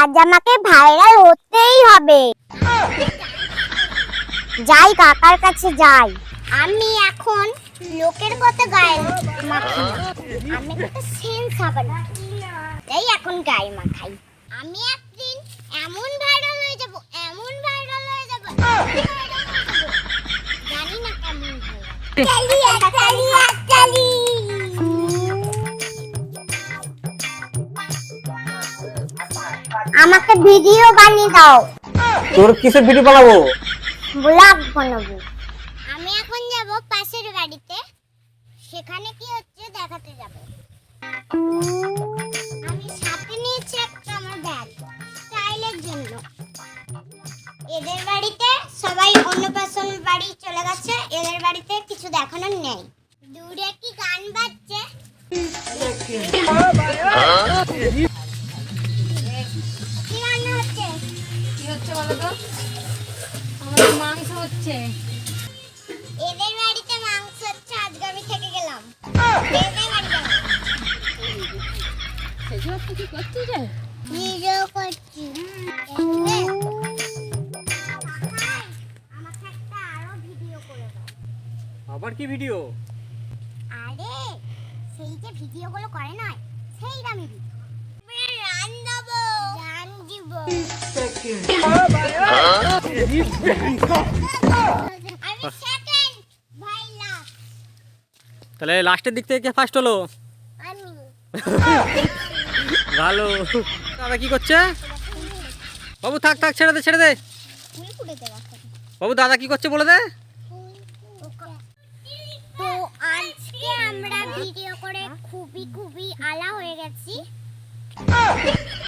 আজ আমাকে ভাইরাল হতেই হবে। যাই কাকার কাছে যাই। আমি এখন লোকের কথা গায়ে মাখি না, আমি একটা সেন্স সাবান এই এখন গায়ে মাখাই। আমি একদিন এমন ভাইরাল হয়ে যাব, এমন ভাইরাল হয়ে যাব, জানি না কেমন ভাইরাল। আমাকে ভিডিও বানিয়ে দাও। তোর কিসের ভিডিও বানাবো? ব্লগ বানাবো। আমি এখন যাব পাশের বাড়িতে, সেখানে কি হচ্ছে দেখাতে যাব। আমি সাথে নিয়েছি একটা আমার ব্যাগ স্টাইলের জন্য। এদের বাড়িতে সবাই অন্নপ্রাশনের বাড়ি চলে গেছে, এদের বাড়িতে কিছু দেখানোর নেই। দূরে কি গান বাজছে? কি রান্না হচ্ছে? কি হচ্ছে বলো তো? আমাদের মাংস হচ্ছে। এদের বাড়িতে মাংস হচ্ছে, আজকে আমি থেকে গেলাম। এদের বাড়িতে সেসব কি করছিস রে? ভিডিও করছি। আমাকে একটা আরো ভিডিও করে দাও। আবার কি ভিডিও? আরে সেই যে ভিডিওগুলো করে নয়, সেই দামি ভিডিও। রান দেবো, রান দিব। আমি সেকেন্ড, ভাই লাস্ট। তাহলে লাস্টের দিক থেকে কে ফার্স্ট হলো? আমি ভালো। দাদা কি করছে? বাবু থাক থাক, ছেড়ে দে ছেড়ে দে। ফুল কুড়ে দেওয়া। বাবু দাদা কি করছে বলে দে। তো আজকে আমরা ভিডিও করে খুবই আলা হয়ে গেছি।